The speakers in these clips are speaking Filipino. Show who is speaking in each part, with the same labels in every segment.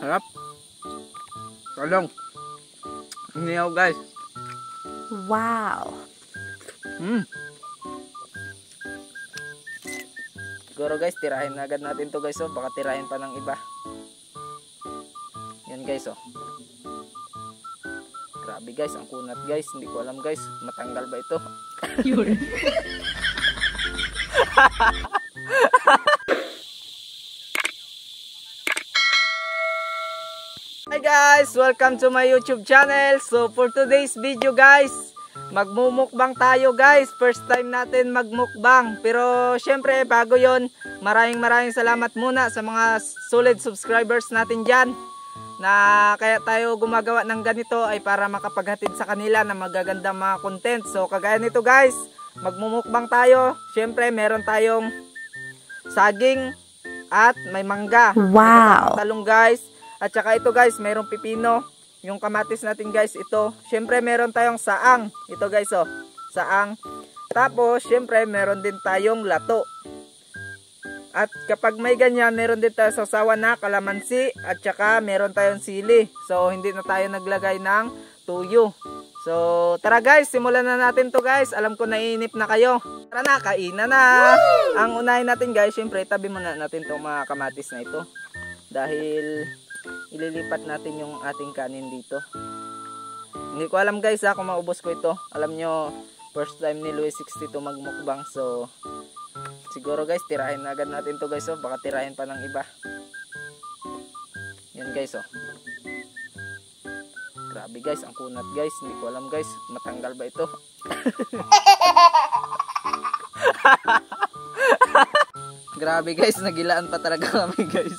Speaker 1: Harap. Talong. Inihaw guys.
Speaker 2: Wow.
Speaker 1: Siguro guys, tirahin na agad natin to guys. Oh. Baka tirahin pa ng iba. Yan guys oh. Grabe guys, ang kunat guys. Hindi ko alam guys, matanggal ba ito?
Speaker 2: Yun.
Speaker 1: Hi guys! Welcome to my YouTube channel. So for today's video guys, magmumukbang tayo guys. First time natin magmukbang. Pero syempre bago yon, maraming salamat muna sa mga solid subscribers natin dyan. Na kaya tayo gumagawa ng ganito ay para makapaghatid sa kanila ng magagandang mga content. So kagaya nito guys, magmumukbang tayo. Syempre meron tayong saging at may mangga.
Speaker 2: Wow!
Speaker 1: Talong guys. At saka ito guys, mayroong pipino. Yung kamatis natin guys, ito. Syempre meron tayong saang. Ito guys oh, saang. Tapos syempre meron din tayong lato. At kapag may ganyan, meron din tayo sasawa na kalamansi. At saka meron tayong sili. So hindi na tayo naglagay ng tuyo. So tara guys, simulan na natin to guys. Alam ko naiinip na kayo. Tara na, kainan na. Ang unahin natin guys, syempre tabi muna natin itong mga kamatis na ito. Dahil ililipat natin yung ating kanin dito. Hindi ko alam guys kung maubos ko ito. Alam nyo, first time ni Luis 62 magmukbang. So siguro guys, tirahin na agad natin to guys oh. Baka tirahin pa ng iba. Yan guys oh. Grabe guys, ang kunat guys. Hindi ko alam guys, matanggal ba ito? Grabe guys, nagilaan pa talaga kami guys.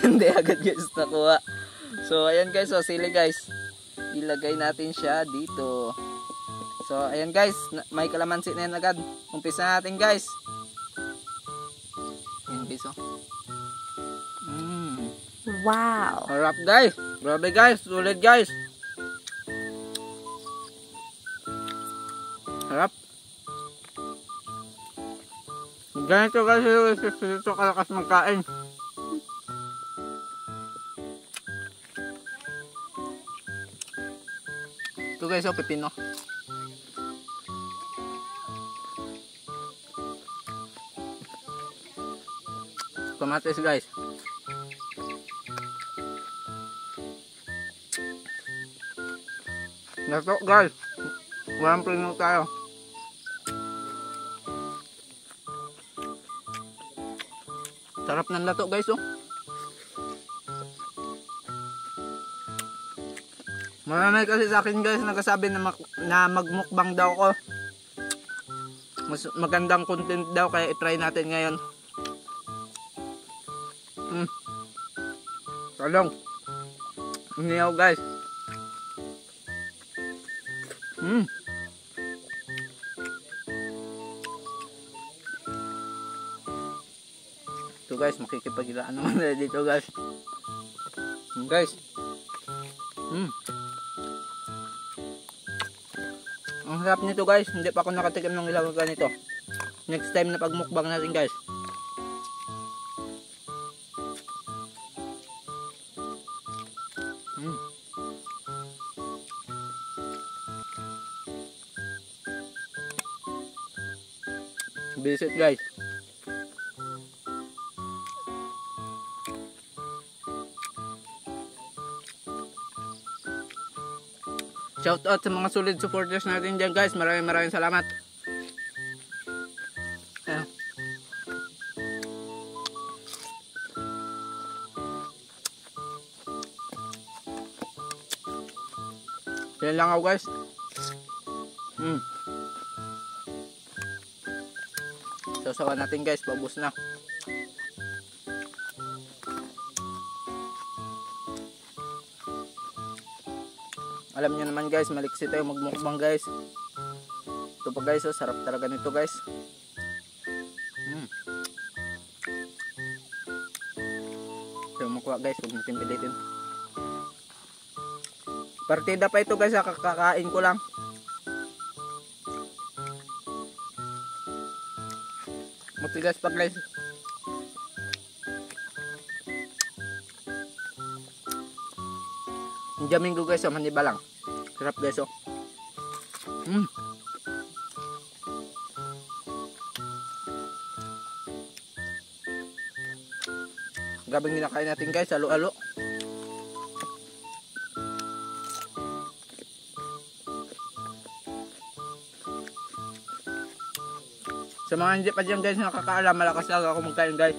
Speaker 1: Hindi agad guys nakuha. So ayan guys, so sili guys, ilagay natin siya dito. So ayan guys, may kalamansi na yan agad. Umpisa natin guys. Ayan guys oh.
Speaker 2: Wow!
Speaker 1: Harap guys. Grabe guys, sulit guys. Harap. Ganito guys, ito kalakas magkain. Ito guys oh, pipino. Kamatis guys. Lato guys. Walang prino tayo. Sarap ng lato guys oh. Marami kasi sa akin guys nagsasabi na magmukbang daw ko. Mas magandang content daw kaya i-try natin ngayon. Talong. Inihaw guys. Ito guys, makikipagilaan naman na dito guys. Guys. Ang sarap nito guys, hindi pa ako nakatikim ng ilang ganito. Next time na pagmukbang natin guys. Visit guys. Shout out sa mga solid supporters natin dyan guys. Maraming salamat. Yan lang ako guys. Sasawa natin guys. Paubos na. Alam nyo naman guys, maliksi tayo magmukbang guys. Ito pa guys, oh, sarap talaga nito guys. Ito makuha guys, huwag natin pilitin. Partida pa ito guys, kakakain ko lang. Matigas pa guys. Yung Jamingo guys, oh, maniba lang. Sarap guys, oh. Gabing ginakain natin guys, alo-alo. Sa mga hindi pa dyan guys nakakaalam, malakas lang ako magkain guys.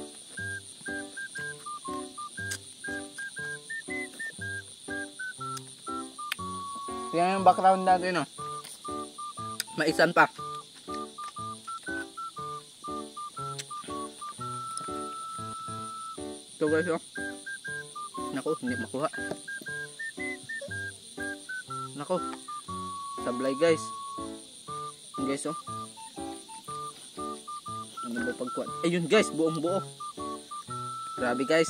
Speaker 1: Yan yung background natin, oh. Maisan pa. Ito guys, oh. Naku, hindi makuha. Naku. Sablay guys. Yan guys, oh. Ano ba pagkuha? Ayun guys, buong buo. Grabe guys.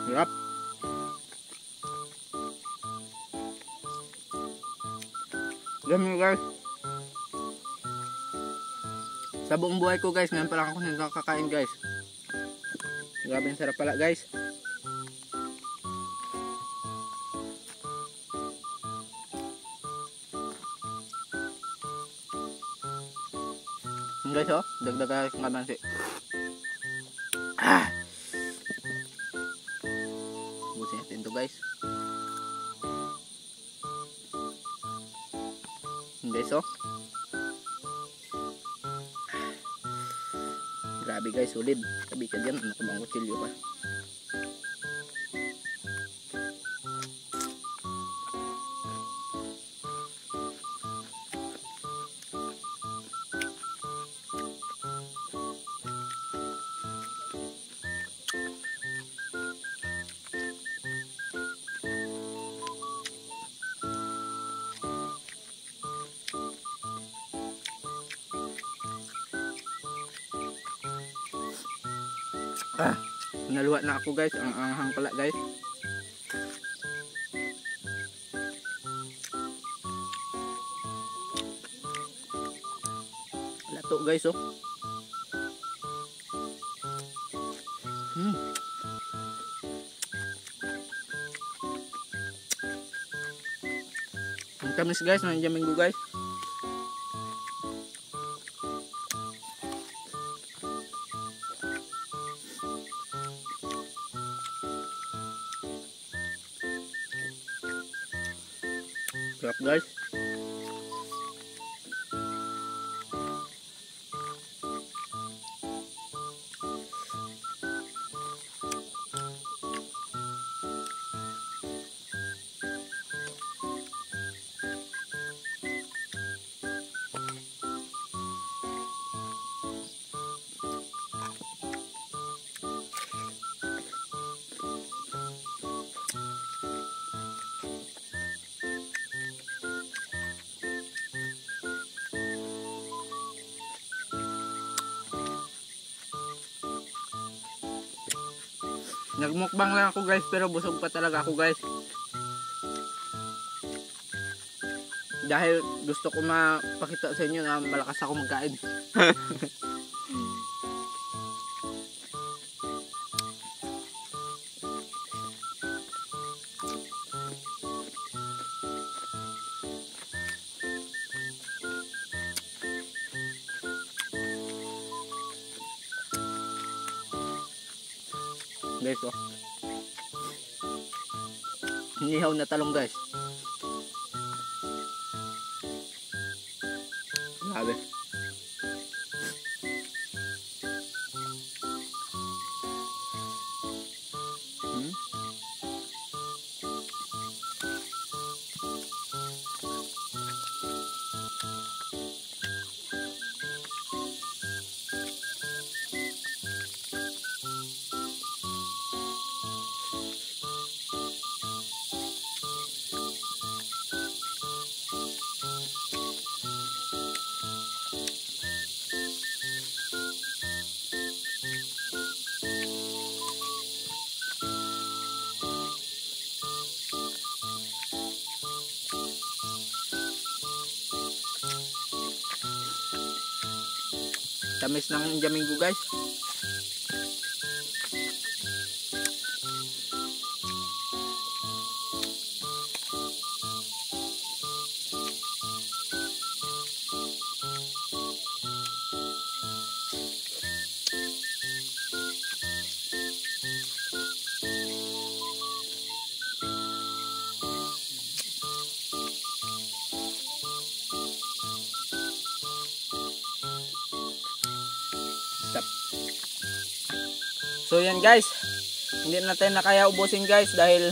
Speaker 1: Sarap. Ganun guys. Sa buong buhay ko guys, ngayon pa lang ako nakakain guys. Grabe ang sarap pala guys. Guys, oh, dagdagan ng kamansi. Busin natin ito guys. Guys, oh. Grabe guys, solid. Sabi ka dyan, ano kumang kutsilyo pa. Naluwa na ako guys, ang anghang pala guys. Lato guys, oh. Ang tamis guys, ng Jamingo guys. Sarap guys. Nagmukbang lang ako guys, pero busog pa talaga ako guys. Dahil gusto ko mapakita sa inyo na malakas ako magkain. Guys, oh. Hinihaw na talong guys. Grabe. Tamis ng Jamingo guys. Stop. So yan guys, hindi natin na kaya ubusin guys dahil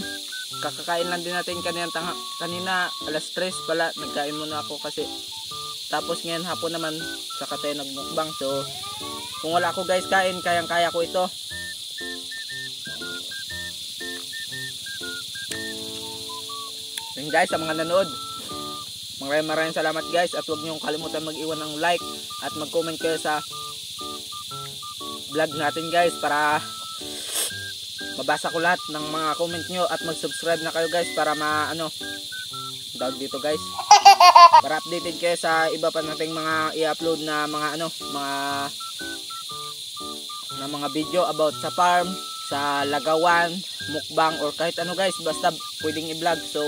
Speaker 1: kakakain lang din natin kanina alas 3 pala, nagkain muna ako kasi tapos ngayon hapon naman saka tayo nagmukbang. So kung wala ako guys kain, kayang kaya ko ito. Yun guys, sa mga nanood, maraming salamat guys, at huwag niyong kalimutan mag-iwan ng like at mag-comment kayo sa vlog natin guys para mabasa ko lahat ng mga comment nyo, at mag-subscribe na kayo guys para dog dito guys, para updated kayo sa iba pa nating mga i-upload na mga video about sa farm, sa lagawan, mukbang, or kahit ano guys, basta pwedeng i-vlog. So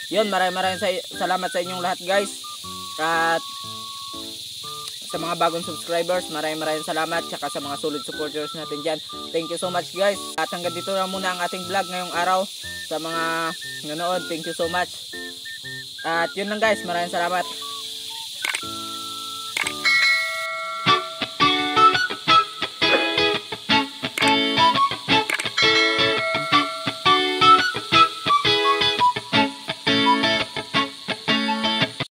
Speaker 1: yun, maraming salamat sa inyong lahat guys, at sa mga bagong subscribers, maraming salamat, tsaka sa mga solid supporters natin dyan, thank you so much guys. At hanggang dito na muna ang ating vlog ngayong araw. Sa mga nanood, thank you so much, at yun lang guys, maraming salamat.